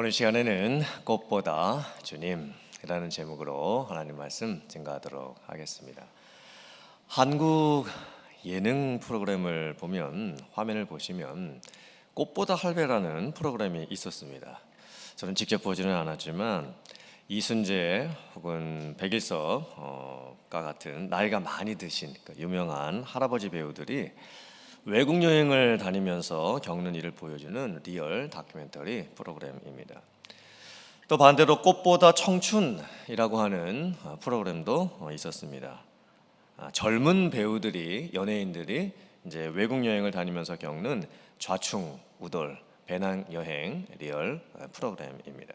오늘 시간에는 꽃보다 주님이라는 제목으로 하나님 말씀 증거하도록 하겠습니다. 한국 예능 프로그램을 보면 화면을 보시면 꽃보다 할배라는 프로그램이 있었습니다. 저는 직접 보지는 않았지만 이순재 혹은 백일섭과 같은 나이가 많이 드신 유명한 할아버지 배우들이 외국 여행을 다니면서 겪는 일을 보여주는 리얼 다큐멘터리 프로그램입니다. 또 반대로 꽃보다 청춘이라고 하는 프로그램도 있었습니다. 젊은 배우들이, 연예인들이 이제 외국 여행을 다니면서 겪는 좌충우돌 배낭 여행 리얼 프로그램입니다.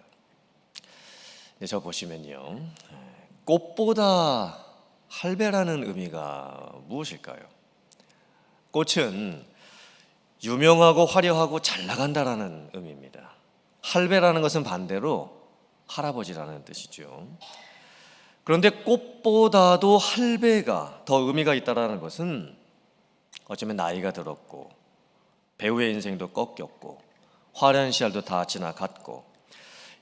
저 보시면요, 꽃보다 할배라는 의미가 무엇일까요? 꽃은 유명하고 화려하고 잘 나간다라는 의미입니다. 할배라는 것은 반대로 할아버지라는 뜻이죠. 그런데 꽃보다도 할배가 더 의미가 있다라는 것은 어쩌면 나이가 들었고 배우의 인생도 꺾였고 화려한 시절도 다 지나갔고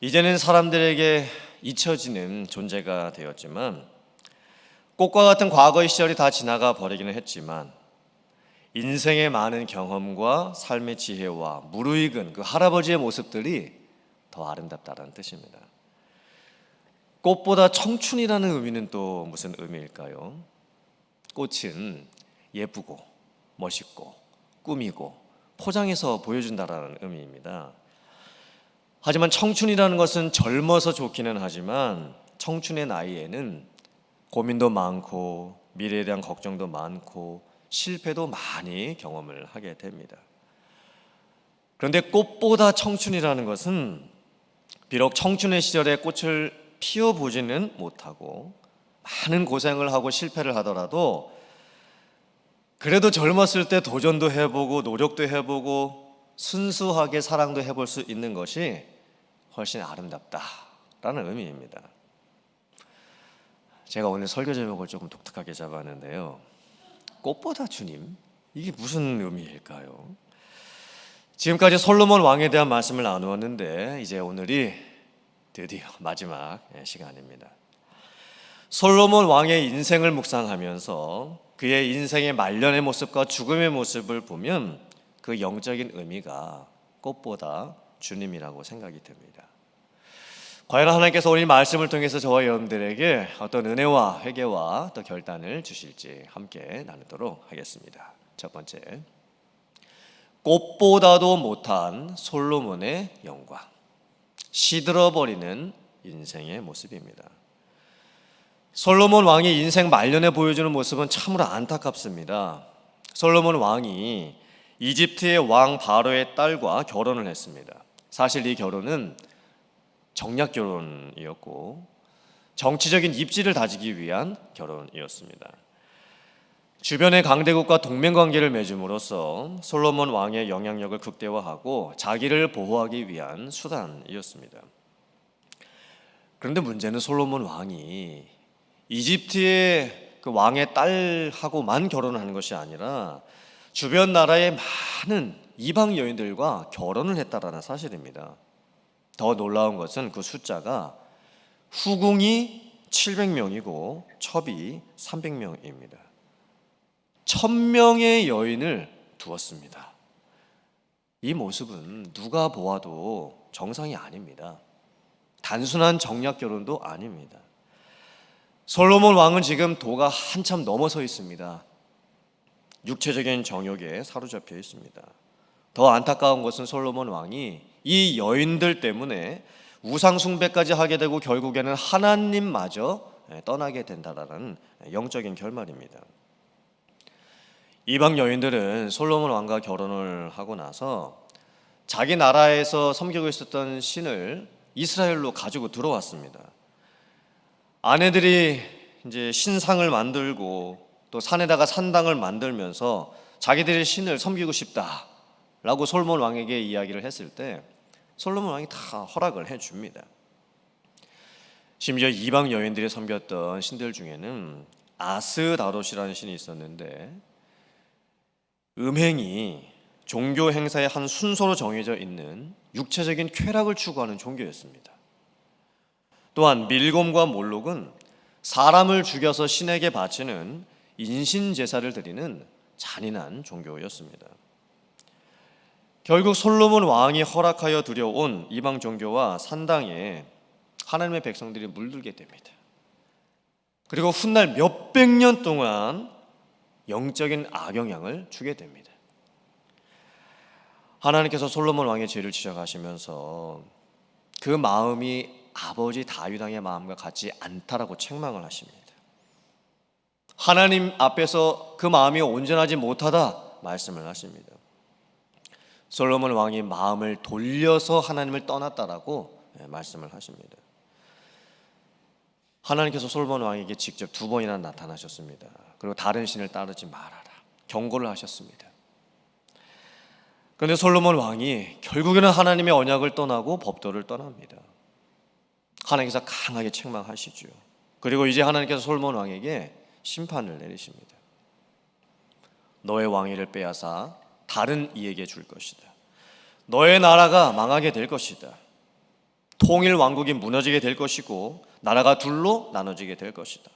이제는 사람들에게 잊혀지는 존재가 되었지만 꽃과 같은 과거의 시절이 다 지나가 버리기는 했지만 인생의 많은 경험과 삶의 지혜와 무르익은 그 할아버지의 모습들이 더 아름답다는 뜻입니다. 꽃보다 청춘이라는 의미는 또 무슨 의미일까요? 꽃은 예쁘고 멋있고 꾸미고 포장해서 보여준다라는 의미입니다. 하지만 청춘이라는 것은 젊어서 좋기는 하지만 청춘의 나이에는 고민도 많고 미래에 대한 걱정도 많고 실패도 많이 경험을 하게 됩니다. 그런데 꽃보다 청춘이라는 것은 비록 청춘의 시절에 꽃을 피워보지는 못하고 많은 고생을 하고 실패를 하더라도 그래도 젊었을 때 도전도 해보고 노력도 해보고 순수하게 사랑도 해볼 수 있는 것이 훨씬 아름답다라는 의미입니다. 제가 오늘 설교 제목을 조금 독특하게 잡았는데요, 꽃보다 주님? 이게 무슨 의미일까요? 지금까지 솔로몬 왕에 대한 말씀을 나누었는데 이제 오늘이 드디어 마지막 시간입니다. 솔로몬 왕의 인생을 묵상하면서 그의 인생의 말년의 모습과 죽음의 모습을 보면 그 영적인 의미가 꽃보다 주님이라고 생각이 듭니다. 과연 하나님께서 오늘 말씀을 통해서 저와 여러분들에게 어떤 은혜와 회개와 또 결단을 주실지 함께 나누도록 하겠습니다. 첫 번째, 꽃보다도 못한 솔로몬의 영광, 시들어버리는 인생의 모습입니다. 솔로몬 왕이 인생 말년에 보여주는 모습은 참으로 안타깝습니다. 솔로몬 왕이 이집트의 왕 바로의 딸과 결혼을 했습니다. 사실 이 결혼은 정략 결혼이었고 정치적인 입지를 다지기 위한 결혼이었습니다. 주변의 강대국과 동맹관계를 맺음으로써 솔로몬 왕의 영향력을 극대화하고 자기를 보호하기 위한 수단이었습니다. 그런데 문제는 솔로몬 왕이 이집트의 그 왕의 딸하고만 결혼을 하는 것이 아니라 주변 나라의 많은 이방 여인들과 결혼을 했다라는 사실입니다. 더 놀라운 것은 그 숫자가 후궁이 700명이고 첩이 300명입니다. 1000명의 여인을 두었습니다. 이 모습은 누가 보아도 정상이 아닙니다. 단순한 정략 결혼도 아닙니다. 솔로몬 왕은 지금 도가 한참 넘어서 있습니다. 육체적인 정욕에 사로잡혀 있습니다. 더 안타까운 것은 솔로몬 왕이 이 여인들 때문에 우상 숭배까지 하게 되고 결국에는 하나님마저 떠나게 된다라는 영적인 결말입니다. 이방 여인들은 솔로몬 왕과 결혼을 하고 나서 자기 나라에서 섬기고 있었던 신을 이스라엘로 가지고 들어왔습니다. 아내들이 이제 신상을 만들고 또 산에다가 산당을 만들면서 자기들의 신을 섬기고 싶다라고 솔로몬 왕에게 이야기를 했을 때 솔로몬 왕이 다 허락을 해줍니다. 심지어 이방 여인들이 섬겼던 신들 중에는 아스다롯이라는 신이 있었는데 음행이 종교 행사의 한 순서로 정해져 있는 육체적인 쾌락을 추구하는 종교였습니다. 또한 밀곰과 몰록은 사람을 죽여서 신에게 바치는 인신 제사를 드리는 잔인한 종교였습니다. 결국 솔로몬 왕이 허락하여 들여온 이방 종교와 산당에 하나님의 백성들이 물들게 됩니다. 그리고 훗날 몇백 년 동안 영적인 악영향을 주게 됩니다. 하나님께서 솔로몬 왕의 죄를 지적하시면서 그 마음이 아버지 다윗 왕의 마음과 같지 않다라고 책망을 하십니다. 하나님 앞에서 그 마음이 온전하지 못하다 말씀을 하십니다. 솔로몬 왕이 마음을 돌려서 하나님을 떠났다라고 말씀을 하십니다. 하나님께서 솔로몬 왕에게 직접 2번이나 나타나셨습니다. 그리고 다른 신을 따르지 말아라 경고를 하셨습니다. 그런데 솔로몬 왕이 결국에는 하나님의 언약을 떠나고 법도를 떠납니다. 하나님께서 강하게 책망하시죠. 그리고 이제 하나님께서 솔로몬 왕에게 심판을 내리십니다. 너의 왕위를 빼앗아 다른 이에게 줄 것이다. 너의 나라가 망하게 될 것이다. 통일 왕국이 무너지게 될 것이고 나라가 둘로 나눠지게 될 것이다.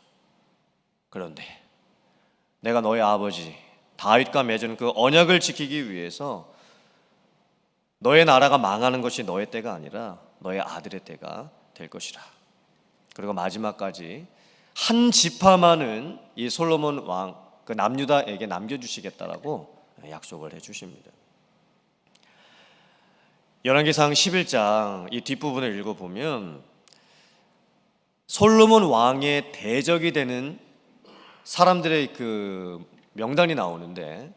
그런데 내가 너의 아버지 다윗과 맺은 그 언약을 지키기 위해서 너의 나라가 망하는 것이 너의 때가 아니라 너의 아들의 때가 될 것이라. 그리고 마지막까지 한 지파만은 이 솔로몬 왕 그 남유다에게 남겨주시겠다라고 약속을 해주십니다. 열왕기상 11장 이 뒷부분을 읽어보면 솔로몬 왕의 대적이 되는 사람들의 그 명단이 나오는데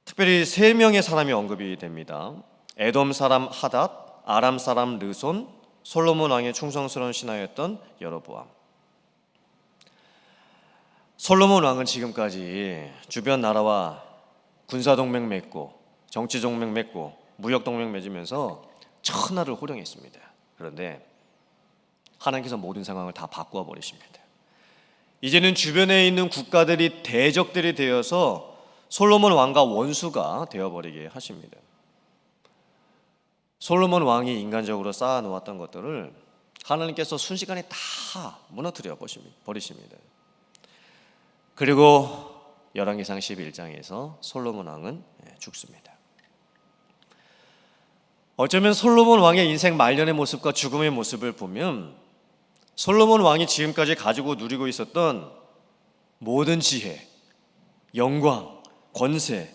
특별히 3명의 사람이 언급이 됩니다. 에돔 사람 하닷, 아람 사람 르손, 솔로몬 왕의 충성스러운 신하였던 여로보암. 솔로몬 왕은 지금까지 주변 나라와 군사동맹 맺고 정치동맹 맺고 무역동맹 맺으면서 천하를 호령했습니다. 그런데 하나님께서 모든 상황을 다 바꾸어 버리십니다. 이제는 주변에 있는 국가들이 대적들이 되어서 솔로몬 왕과 원수가 되어버리게 하십니다. 솔로몬 왕이 인간적으로 쌓아놓았던 것들을 하나님께서 순식간에 다 무너뜨려 버리십니다. 그리고 열왕기상 11장에서 솔로몬 왕은 죽습니다. 어쩌면 솔로몬 왕의 인생 말년의 모습과 죽음의 모습을 보면 솔로몬 왕이 지금까지 가지고 누리고 있었던 모든 지혜, 영광, 권세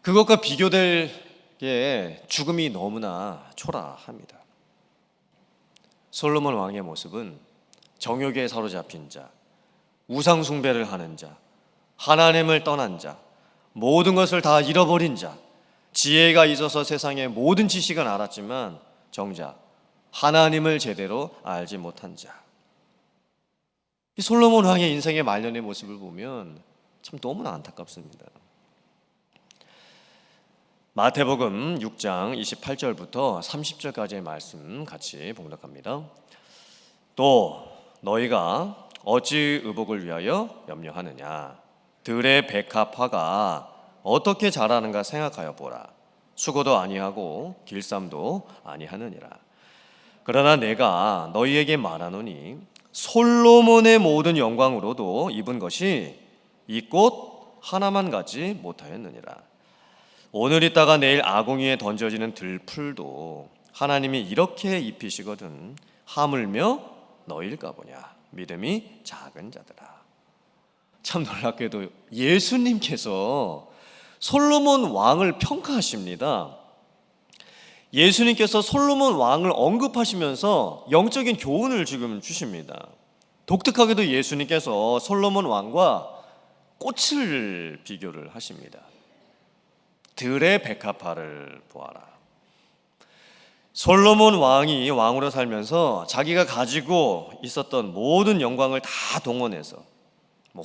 그것과 비교될 게 죽음이 너무나 초라합니다. 솔로몬 왕의 모습은 정욕에 사로잡힌 자, 우상 숭배를 하는 자, 하나님을 떠난 자, 모든 것을 다 잃어버린 자, 지혜가 있어서 세상의 모든 지식은 알았지만 정작 하나님을 제대로 알지 못한 자. 이 솔로몬 왕의 인생의 말년의 모습을 보면 참 너무나 안타깝습니다. 마태복음 6장 28절부터 30절까지의 말씀 같이 봉독합니다. 또 너희가 어찌 의복을 위하여 염려하느냐? 들의 백합화가 어떻게 자라는가 생각하여 보라. 수고도 아니하고 길쌈도 아니하느니라. 그러나 내가 너희에게 말하노니 솔로몬의 모든 영광으로도 입은 것이 이 꽃 하나만 갖지 못하였느니라. 오늘 있다가 내일 아궁이에 던져지는 들풀도 하나님이 이렇게 입히시거든 하물며 너희일까 보냐. 믿음이 작은 자들아. 참 놀랍게도 예수님께서 솔로몬 왕을 평가하십니다. 예수님께서 솔로몬 왕을 언급하시면서 영적인 교훈을 지금 주십니다. 독특하게도 예수님께서 솔로몬 왕과 꽃을 비교를 하십니다. 들의 백합화를 보아라. 솔로몬 왕이 왕으로 살면서 자기가 가지고 있었던 모든 영광을 다 동원해서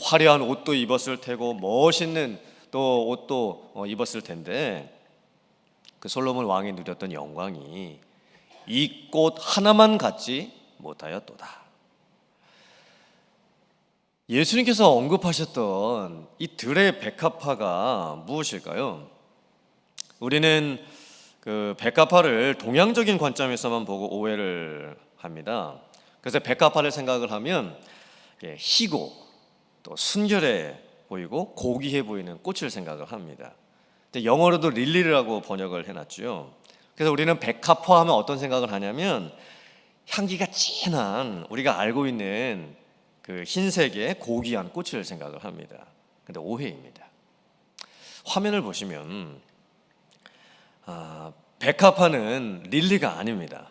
화려한 옷도 입었을 테고 멋있는 또 옷도 입었을 텐데 그 솔로몬 왕이 누렸던 영광이 이 꽃 하나만 갖지 못하였도다. 예수님께서 언급하셨던 이 들의 백합화가 무엇일까요? 우리는 그 백합화를 동양적인 관점에서만 보고 오해를 합니다. 그래서 백합화를 생각을 하면 희고 또 순결해 보이고 고귀해 보이는 꽃을 생각을 합니다. 근데 영어로도 릴리라고 번역을 해놨죠. 그래서 우리는 백합화하면 어떤 생각을 하냐면 향기가 진한 우리가 알고 있는 그 흰색의 고귀한 꽃을 생각을 합니다. 근데 오해입니다. 화면을 보시면 백합화는 릴리가 아닙니다.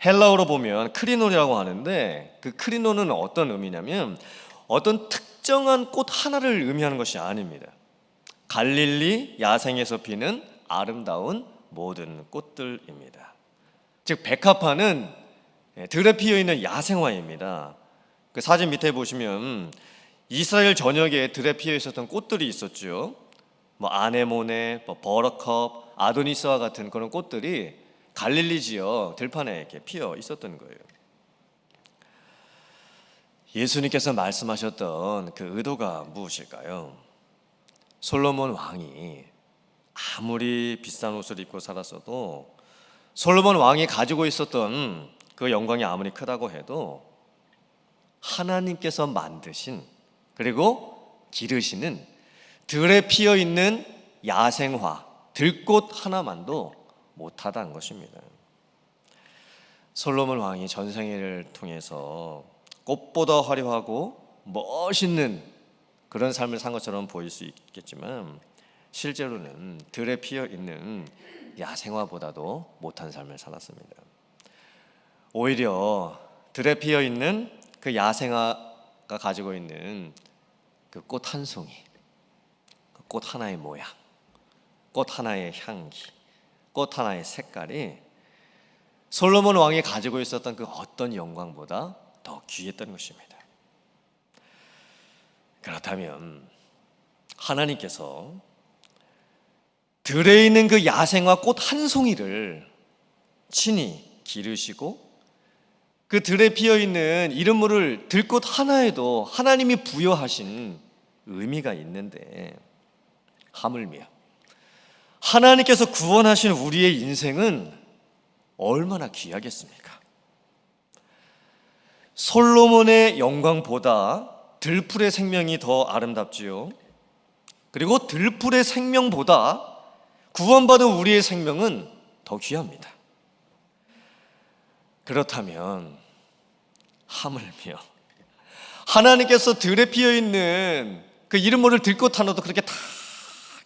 헬라어로 보면 크리노라고 하는데 그 크리노는 어떤 의미냐면 어떤 특정한 꽃 하나를 의미하는 것이 아닙니다. 갈릴리 야생에서 피는 아름다운 모든 꽃들입니다. 즉 백합화는 들에 피어 있는 야생화입니다. 그 사진 밑에 보시면 이스라엘 전역에 들에 피어 있었던 꽃들이 있었죠. 뭐 아네모네, 버러컵, 아도니스와 같은 그런 꽃들이 갈릴리 지역 들판에 이렇게 피어 있었던 거예요. 예수님께서 말씀하셨던 그 의도가 무엇일까요? 솔로몬 왕이 아무리 비싼 옷을 입고 살았어도 솔로몬 왕이 가지고 있었던 그 영광이 아무리 크다고 해도 하나님께서 만드신 그리고 기르시는 들에 피어 있는 야생화, 들꽃 하나만도 못하다는 것입니다. 솔로몬 왕이 전생애를 통해서 꽃보다 화려하고 멋있는 그런 삶을 산 것처럼 보일 수 있겠지만 실제로는 들에 피어 있는 야생화보다도 못한 삶을 살았습니다. 오히려 들에 피어 있는 그 야생화가 가지고 있는 그 꽃 한 송이, 그 꽃 하나의 모양, 꽃 하나의 향기, 꽃 하나의 색깔이 솔로몬 왕이 가지고 있었던 그 어떤 영광보다 더 귀했던 것입니다. 그렇다면 하나님께서 들에 있는 그 야생화 꽃 한 송이를 친히 기르시고 그 들에 피어있는 이름 모를 들꽃 하나에도 하나님이 부여하신 의미가 있는데 하물며 하나님께서 구원하신 우리의 인생은 얼마나 귀하겠습니까? 솔로몬의 영광보다 들풀의 생명이 더 아름답지요. 그리고 들풀의 생명보다 구원받은 우리의 생명은 더 귀합니다. 그렇다면 하물며 하나님께서 들에 피어있는 그 이름 모를 들꽃 하나도 그렇게 다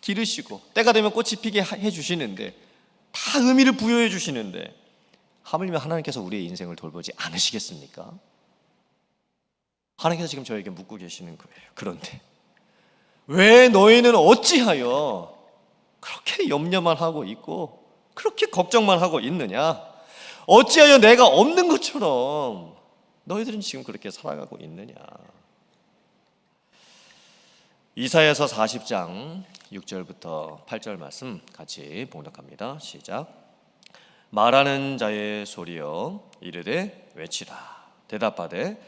기르시고 때가 되면 꽃이 피게 해주시는데 다 의미를 부여해 주시는데 하물며 하나님께서 우리의 인생을 돌보지 않으시겠습니까? 하나님께서 지금 저에게 묻고 계시는 거예요. 그런데 왜 너희는 어찌하여 그렇게 염려만 하고 있고 그렇게 걱정만 하고 있느냐? 어찌하여 내가 없는 것처럼 너희들은 지금 그렇게 살아가고 있느냐? 이사야서 40장 6절부터 8절 말씀 같이 봉독합니다. 시작. 말하는 자의 소리여 이르되 외치라. 대답하되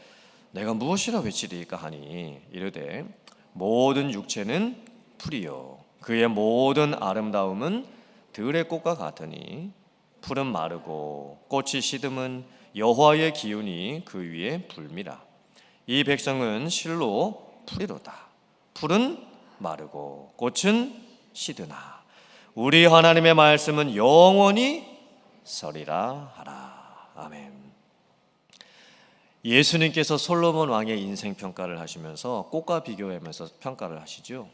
내가 무엇이라 외치리까 하니 이르되 모든 육체는 풀이요 그의 모든 아름다움은 들의 꽃과 같으니 풀은 마르고 꽃이 시듬은 여호와의 기운이 그 위에 불미라. 이 백성은 실로 풀이로다. 풀은 마르고 꽃은 시드나 우리 하나님의 말씀은 영원히 서리라 하라. 아멘. 예수님께서 솔로몬 왕의 인생 평가를 하시면서 꽃과 비교하면서 평가를 하시죠.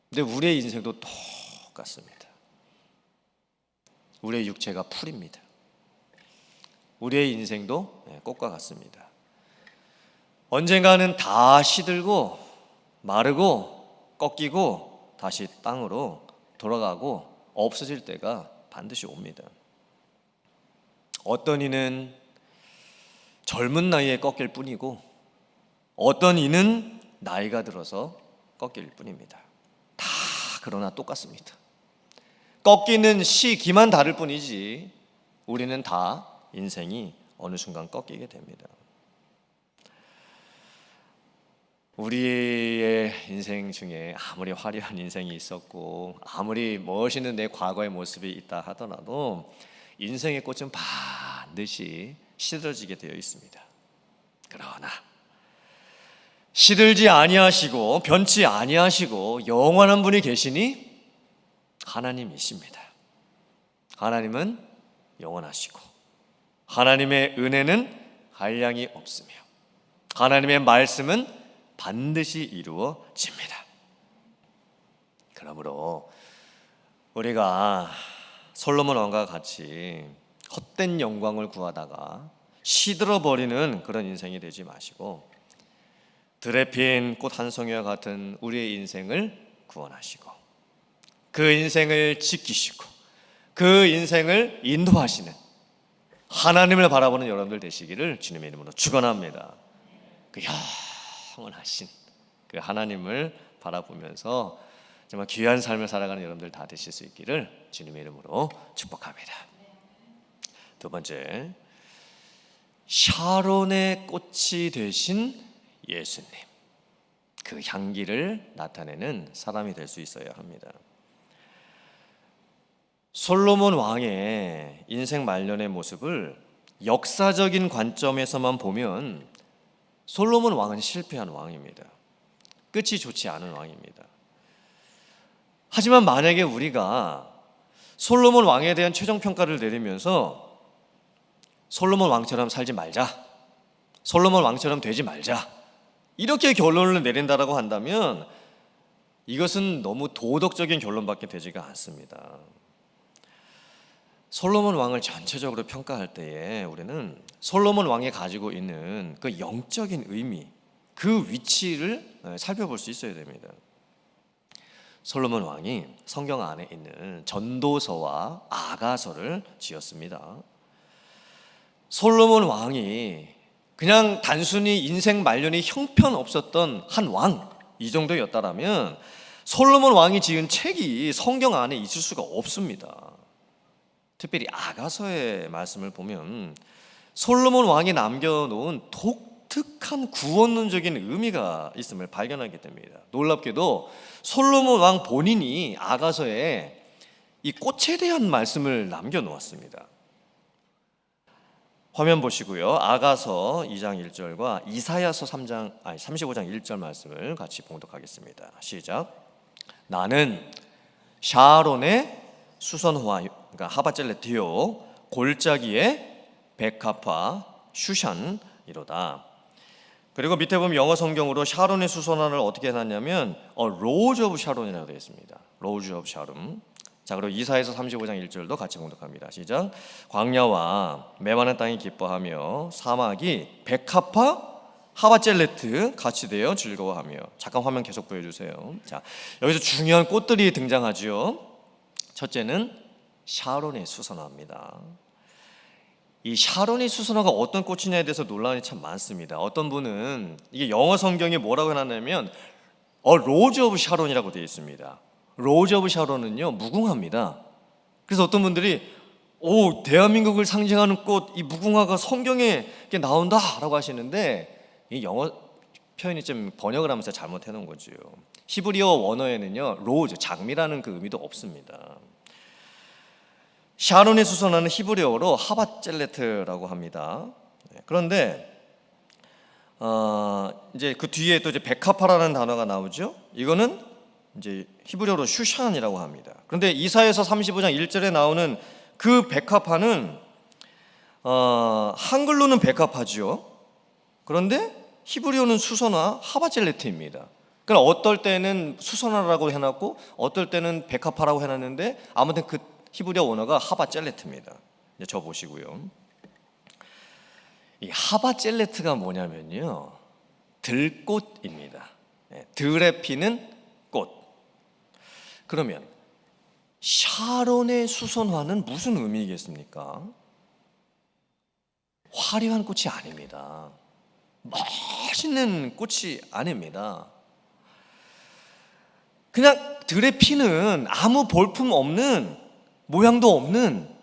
근데 우리의 인생도 똑같습니다. 우리의 육체가 풀입니다. 우리의 인생도 꽃과 같습니다. 언젠가는 다 시들고 마르고 꺾이고 다시 땅으로 돌아가고 없어질 때가 반드시 옵니다. 어떤 이는 젊은 나이에 꺾일 뿐이고 어떤 이는 나이가 들어서 꺾일 뿐입니다. 다 그러나 똑같습니다. 꺾이는 시기만 다를 뿐이지 우리는 다 인생이 어느 순간 꺾이게 됩니다. 우리의 인생 중에 아무리 화려한 인생이 있었고 아무리 멋있는 내 과거의 모습이 있다 하더라도 인생의 꽃은 반드시 시들어지게 되어 있습니다. 그러나 시들지 아니하시고 변치 아니하시고 영원한 분이 계시니 하나님이십니다. 하나님은 영원하시고 하나님의 은혜는 한량이 없으며 하나님의 말씀은 반드시 이루어집니다. 그러므로 우리가 솔로몬 왕과 같이 헛된 영광을 구하다가 시들어버리는 그런 인생이 되지 마시고 들에 핀 꽃 한 송이와 같은 우리의 인생을 구원하시고 그 인생을 지키시고 그 인생을 인도하시는 하나님을 바라보는 여러분들 되시기를 주님의 이름으로 축원합니다. 그 영원하신 그 하나님을 바라보면서 정말 귀한 삶을 살아가는 여러분들 다 되실 수 있기를 주님의 이름으로 축복합니다. 두 번째, 샤론의 꽃이 되신 예수님, 그 향기를 나타내는 사람이 될 수 있어야 합니다. 솔로몬 왕의 인생 말년의 모습을 역사적인 관점에서만 보면 솔로몬 왕은 실패한 왕입니다. 끝이 좋지 않은 왕입니다. 하지만 만약에 우리가 솔로몬 왕에 대한 최종평가를 내리면서 솔로몬 왕처럼 살지 말자, 솔로몬 왕처럼 되지 말자, 이렇게 결론을 내린다라고 한다면 이것은 너무 도덕적인 결론밖에 되지가 않습니다. 솔로몬 왕을 전체적으로 평가할 때에 우리는 솔로몬 왕이 가지고 있는 그 영적인 의미, 그 위치를 살펴볼 수 있어야 됩니다. 솔로몬 왕이 성경 안에 있는 전도서와 아가서를 지었습니다. 솔로몬 왕이 그냥 단순히 인생 말년이 형편없었던 한 왕, 이 정도였다라면 솔로몬 왕이 지은 책이 성경 안에 있을 수가 없습니다. 특별히 아가서의 말씀을 보면 솔로몬 왕이 남겨놓은 독특한 구원론적인 의미가 있음을 발견하게 됩니다. 놀랍게도 솔로몬 왕 본인이 아가서에 이 꽃에 대한 말씀을 남겨놓았습니다. 화면 보시고요. 아가서 2장 1절과 이사야서 35장 1절 말씀을 같이 봉독하겠습니다. 시작. 나는 샤론의 수선화, 그러니까 하바젤레티요, 골짜기의 백합화 슈샨이로다. 그리고 밑에 보면 영어 성경으로 샤론의 수선화를 어떻게 해놨냐면 로즈 오브 샤론이라고 되어 있습니다. 로즈 오브 샤론. 자, 그리고 이사야서 35장 1절도 같이 봉독합니다. 시작. 광야와 메마른 땅이 기뻐하며 사막이 백합화 하바젤레트 같이 되어 즐거워하며. 잠깐 화면 계속 보여주세요. 자, 여기서 중요한 꽃들이 등장하죠. 첫째는 샤론의 수선화입니다. 이 샤론의 수선화가 어떤 꽃이냐에 대해서 논란이 참 많습니다. 어떤 분은 이게 영어 성경에 뭐라고 해놨냐면 로즈 오브 샤론이라고 되어 있습니다. 로즈 오브 샤론은요, 무궁화입니다. 그래서 어떤 분들이 대한민국을 상징하는 꽃, 이 무궁화가 성경에 나온다라고 하시는데 이 영어 표현이 좀 번역을 하면서 잘못해 놓은 거죠. 히브리어 원어에는요, 로즈, 장미라는 그 의미도 없습니다. 샤론의 수선화는 히브리어로 하바젤레트라고 합니다. 그런데 이제 그 뒤에 또 이제 백합화라는 단어가 나오죠. 이거는 이제 히브리어로 슈샨이라고 합니다. 그런데 이사야서 35장 1절에 나오는 그 백합화는 한글로는 백합화죠. 그런데 히브리어는 수선화 하바젤레트입니다. 그러니까 어떨 때는 수선화라고 해놨고 어떨 때는 백합화라고 해놨는데 아무튼 그 히브리어 원어가 하바젤레트입니다. 이제 저 보시고요. 이 하바젤레트가 뭐냐면요, 들꽃입니다. 들에 피는 꽃. 그러면 샤론의 수선화는 무슨 의미겠습니까? 화려한 꽃이 아닙니다. 멋있는 꽃이 아닙니다. 그냥 들에 피는 아무 볼품 없는, 모양도 없는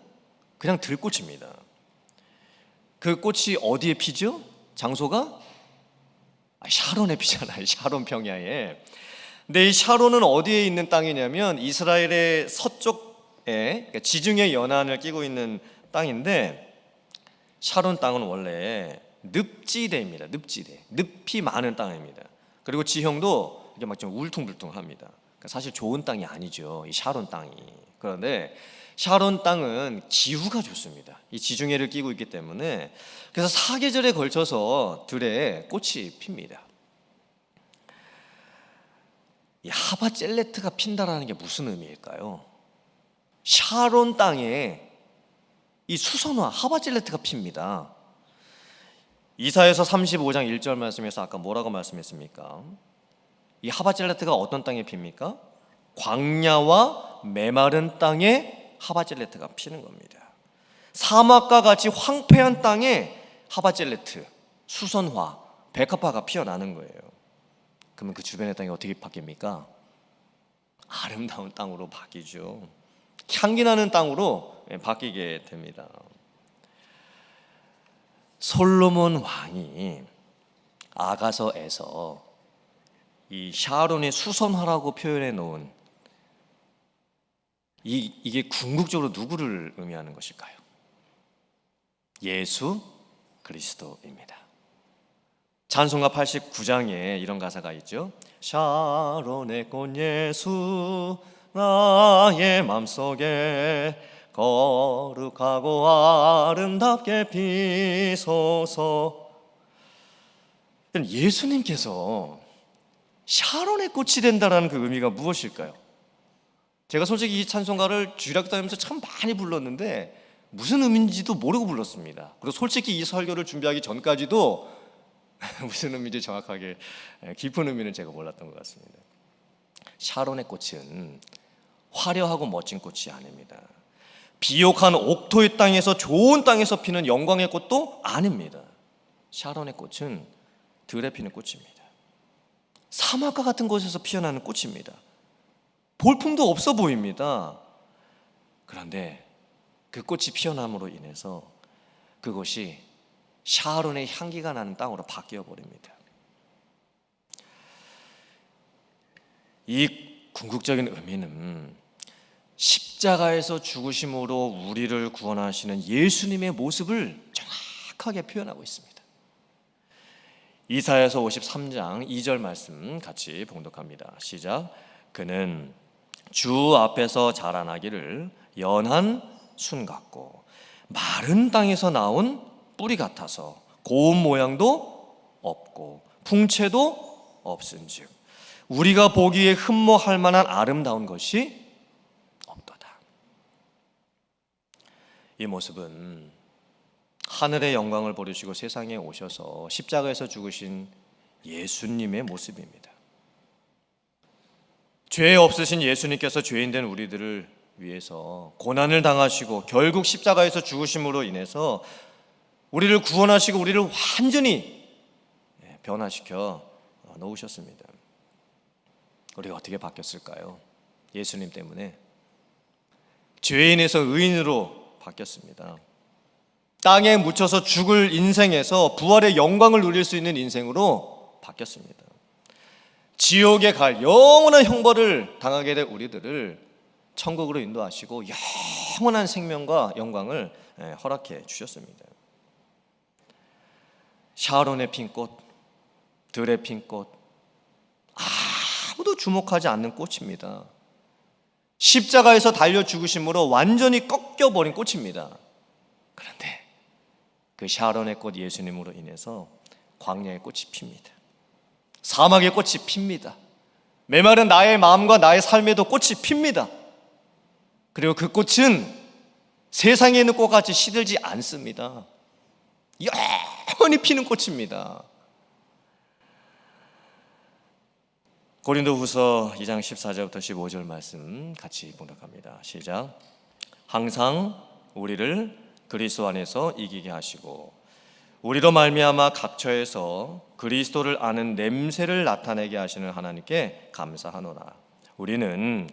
그냥 들꽃입니다. 그 꽃이 어디에 피죠? 장소가 샤론의 피잖아요. 샤론 평야에. 근데 이 샤론은 어디에 있는 땅이냐면 이스라엘의 서쪽에, 그러니까 지중해 연안을 끼고 있는 땅인데, 샤론 땅은 원래 늪지대입니다. 늪지대, 늪이 많은 땅입니다. 그리고 지형도 이게 막 좀 울퉁불퉁합니다. 그러니까 사실 좋은 땅이 아니죠, 이 샤론 땅이. 그런데 샤론 땅은 기후가 좋습니다. 이 지중해를 끼고 있기 때문에. 그래서 사계절에 걸쳐서 들에 꽃이 핍니다. 이 하바젤레트가 핀다라는 게 무슨 의미일까요? 샤론 땅에 이 수선화 하바젤레트가 핍니다. 이사야서 35장 1절 말씀에서 아까 뭐라고 말씀했습니까? 이 하바젤레트가 어떤 땅에 핍니까? 광야와 메마른 땅에 하바젤레트가 피는 겁니다. 사막과 같이 황폐한 땅에 하바젤레트, 수선화, 백합화가 피어나는 거예요. 그러면 그 주변의 땅이 어떻게 바뀝니까? 아름다운 땅으로 바뀌죠. 향기나는 땅으로 바뀌게 됩니다. 솔로몬 왕이 아가서에서 이 샤론의 수선화라고 표현해 놓은 이게 궁극적으로 누구를 의미하는 것일까요? 예수 그리스도입니다. 찬송가 89장에 이런 가사가 있죠. 샤론의 꽃 예수 나의 맘속에 거룩하고 아름답게 피소서. 예수님께서 샤론의 꽃이 된다라는 그 의미가 무엇일까요? 제가 솔직히 이 찬송가를 주일학교 다니면서 참 많이 불렀는데 무슨 의미인지도 모르고 불렀습니다. 그리고 솔직히 이 설교를 준비하기 전까지도 무슨 의미인지 정확하게 깊은 의미는 제가 몰랐던 것 같습니다. 샤론의 꽃은 화려하고 멋진 꽃이 아닙니다. 비옥한 옥토의 땅에서 좋은 땅에서 피는 영광의 꽃도 아닙니다. 샤론의 꽃은 들에 피는 꽃입니다. 사막과 같은 곳에서 피어나는 꽃입니다. 볼품도 없어 보입니다. 그런데 그 꽃이 피어남으로 인해서 그곳이 샤론의 향기가 나는 땅으로 바뀌어 버립니다. 이 궁극적인 의미는 십자가에서 죽으심으로 우리를 구원하시는 예수님의 모습을 정확하게 표현하고 있습니다. 이사야서 53장 2절 말씀 같이 봉독합니다. 시작. 그는 주 앞에서 자라나기를 연한 순 같고 마른 땅에서 나온 뿌리 같아서 고운 모양도 없고 풍채도 없은즉 우리가 보기에 흠모할 만한 아름다운 것이 없도다. 이 모습은 하늘의 영광을 버리시고 세상에 오셔서 십자가에서 죽으신 예수님의 모습입니다. 죄 없으신 예수님께서 죄인된 우리들을 위해서 고난을 당하시고 결국 십자가에서 죽으심으로 인해서 우리를 구원하시고 우리를 완전히 변화시켜 놓으셨습니다. 우리가 어떻게 바뀌었을까요? 예수님 때문에 죄인에서 의인으로 바뀌었습니다. 땅에 묻혀서 죽을 인생에서 부활의 영광을 누릴 수 있는 인생으로 바뀌었습니다. 지옥에 갈 영원한 형벌을 당하게 될 우리들을 천국으로 인도하시고 영원한 생명과 영광을 허락해 주셨습니다. 샤론의 핀 꽃, 들의 핀 꽃, 아무도 주목하지 않는 꽃입니다. 십자가에서 달려 죽으심으로 완전히 꺾여버린 꽃입니다. 그런데 그 샤론의 꽃 예수님으로 인해서 광야의 꽃이 핍니다. 사막의 꽃이 핍니다. 메마른 나의 마음과 나의 삶에도 꽃이 핍니다. 그리고 그 꽃은 세상에 있는 꽃같이 시들지 않습니다. 영원히 피는 꽃입니다. 고린도후서 2장 14절부터 15절 말씀 같이 봉독합니다. 시작. 항상 우리를 그리스도 안에서 이기게 하시고 우리로 말미암아 각처에서 그리스도를 아는 냄새를 나타내게 하시는 하나님께 감사하노라. 우리는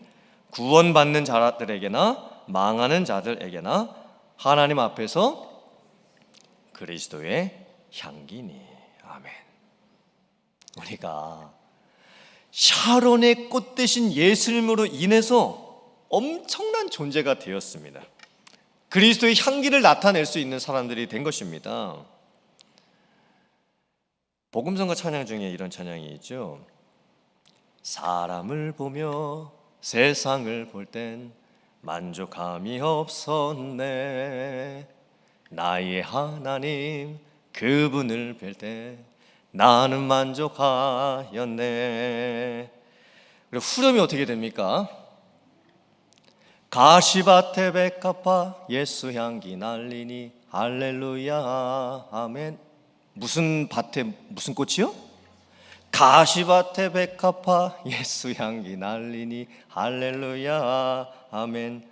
구원받는 자들에게나 망하는 자들에게나 하나님 앞에서 그리스도의 향기니. 아멘. 우리가 샤론의 꽃 대신 예수님으로 인해서 엄청난 존재가 되었습니다. 그리스도의 향기를 나타낼 수 있는 사람들이 된 것입니다. 복음성가 찬양 중에 이런 찬양이 있죠. 사람을 보며 세상을 볼 땐 만족함이 없었네. 나의 하나님 그분을 뵐 때 나는 만족하였네. 그리고 후렴이 어떻게 됩니까? 가시밭에 백합화 예수 향기 날리니 할렐루야 아멘. 무슨 밭에 무슨 꽃이요? 가시밭에 백합화 예수 향기 날리니 할렐루야 아멘.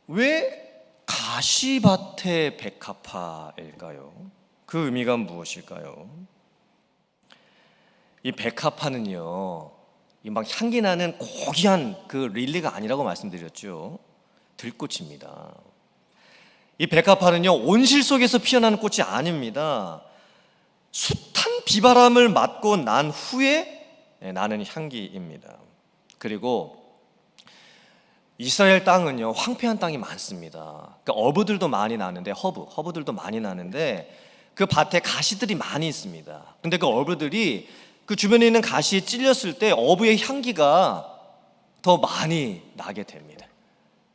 왜 가시밭에 백합화일까요? 그 의미가 무엇일까요? 이 백합화는요, 이 막 향기 나는 고귀한 그 릴리가 아니라고 말씀드렸죠. 들꽃입니다. 이 백합화는요, 온실 속에서 피어나는 꽃이 아닙니다. 숱한 비바람을 맞고 난 후에 나는 향기입니다. 그리고 이스라엘 땅은요, 황폐한 땅이 많습니다. 그러니까 어부들도 많이 나는데, 허브들도 많이 나는데 그 밭에 가시들이 많이 있습니다. 근데 그 어부들이 그 주변에 있는 가시에 찔렸을 때 어부의 향기가 더 많이 나게 됩니다.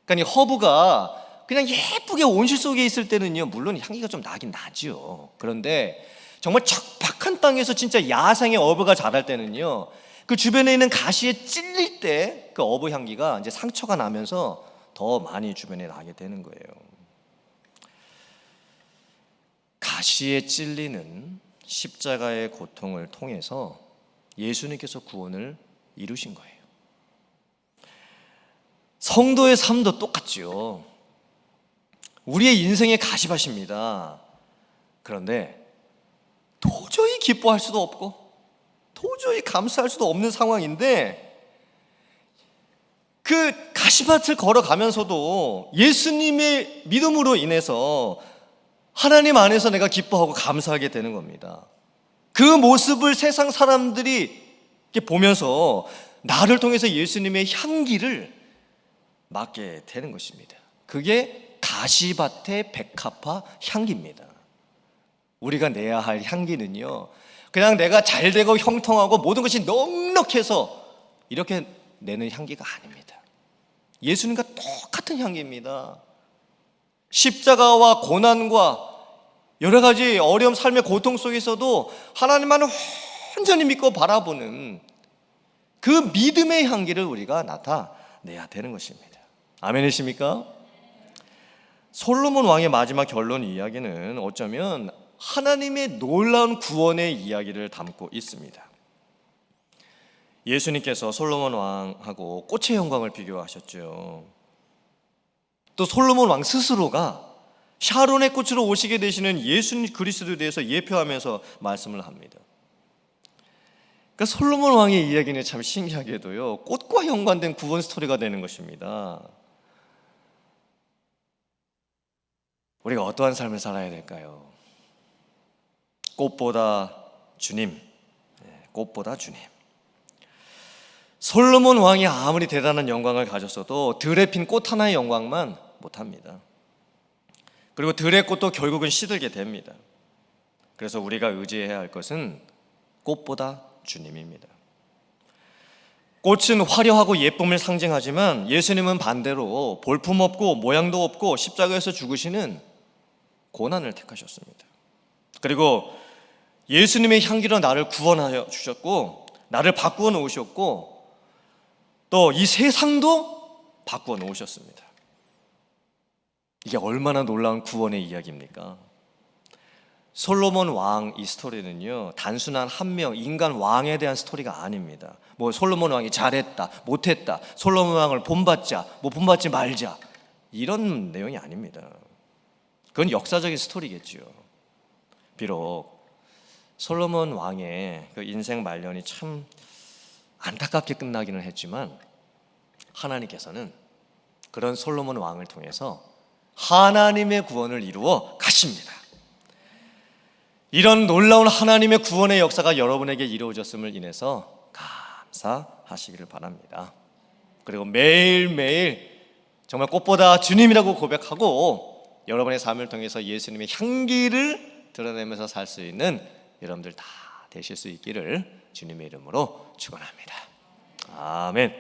그러니까 이 허브가 그냥 예쁘게 온실 속에 있을 때는요, 물론 향기가 좀 나긴 나죠. 그런데 정말 척박한 땅에서 진짜 야생의 어부가 자랄 때는요, 그 주변에 있는 가시에 찔릴 때 그 어부 향기가 이제 상처가 나면서 더 많이 주변에 나게 되는 거예요. 가시에 찔리는 십자가의 고통을 통해서 예수님께서 구원을 이루신 거예요. 성도의 삶도 똑같죠. 우리의 인생의 가시밭입니다. 그런데 도저히 기뻐할 수도 없고 도저히 감사할 수도 없는 상황인데, 그 가시밭을 걸어가면서도 예수님의 믿음으로 인해서 하나님 안에서 내가 기뻐하고 감사하게 되는 겁니다. 그 모습을 세상 사람들이 보면서 나를 통해서 예수님의 향기를 맡게 되는 것입니다. 그게 가시밭의 백합화 향기입니다. 우리가 내야 할 향기는요, 그냥 내가 잘되고 형통하고 모든 것이 넉넉해서 이렇게 내는 향기가 아닙니다. 예수님과 똑같은 향기입니다. 십자가와 고난과 여러 가지 어려움, 삶의 고통 속에서도 하나님만을 온전히 믿고 바라보는 그 믿음의 향기를 우리가 나타내야 되는 것입니다. 아멘이십니까? 솔로몬 왕의 마지막 결론 이야기는 어쩌면 하나님의 놀라운 구원의 이야기를 담고 있습니다. 예수님께서 솔로몬 왕하고 꽃의 영광을 비교하셨죠. 또 솔로몬 왕 스스로가 샤론의 꽃으로 오시게 되시는 예수님 그리스도에 대해서 예표하면서 말씀을 합니다. 그러니까 솔로몬 왕의 이야기는 참 신기하게도요, 꽃과 연관된 구원 스토리가 되는 것입니다. 우리가 어떠한 삶을 살아야 될까요? 꽃보다 주님, 꽃보다 주님. 솔로몬 왕이 아무리 대단한 영광을 가졌어도 들에 핀 꽃 하나의 영광만 못합니다. 그리고 들의 꽃도 결국은 시들게 됩니다. 그래서 우리가 의지해야 할 것은 꽃보다 주님입니다. 꽃은 화려하고 예쁨을 상징하지만 예수님은 반대로 볼품없고 모양도 없고 십자가에서 죽으시는 고난을 택하셨습니다. 그리고 예수님의 향기로 나를 구원하여 주셨고 나를 바꾸어 놓으셨고 또 이 세상도 바꾸어 놓으셨습니다. 이게 얼마나 놀라운 구원의 이야기입니까? 솔로몬 왕 이 스토리는요, 단순한 한 명 인간 왕에 대한 스토리가 아닙니다. 뭐 솔로몬 왕이 잘했다, 못했다, 솔로몬 왕을 본받자, 뭐 본받지 말자, 이런 내용이 아닙니다. 그건 역사적인 스토리겠죠. 비록 솔로몬 왕의 그 인생 말년이 참 안타깝게 끝나기는 했지만 하나님께서는 그런 솔로몬 왕을 통해서 하나님의 구원을 이루어 가십니다. 이런 놀라운 하나님의 구원의 역사가 여러분에게 이루어졌음을 인해서 감사하시기를 바랍니다. 그리고 매일매일 정말 꽃보다 주님이라고 고백하고 여러분의 삶을 통해서 예수님의 향기를 드러내면서 살 수 있는 여러분들 다 되실 수 있기를 주님의 이름으로 축원합니다. 아멘.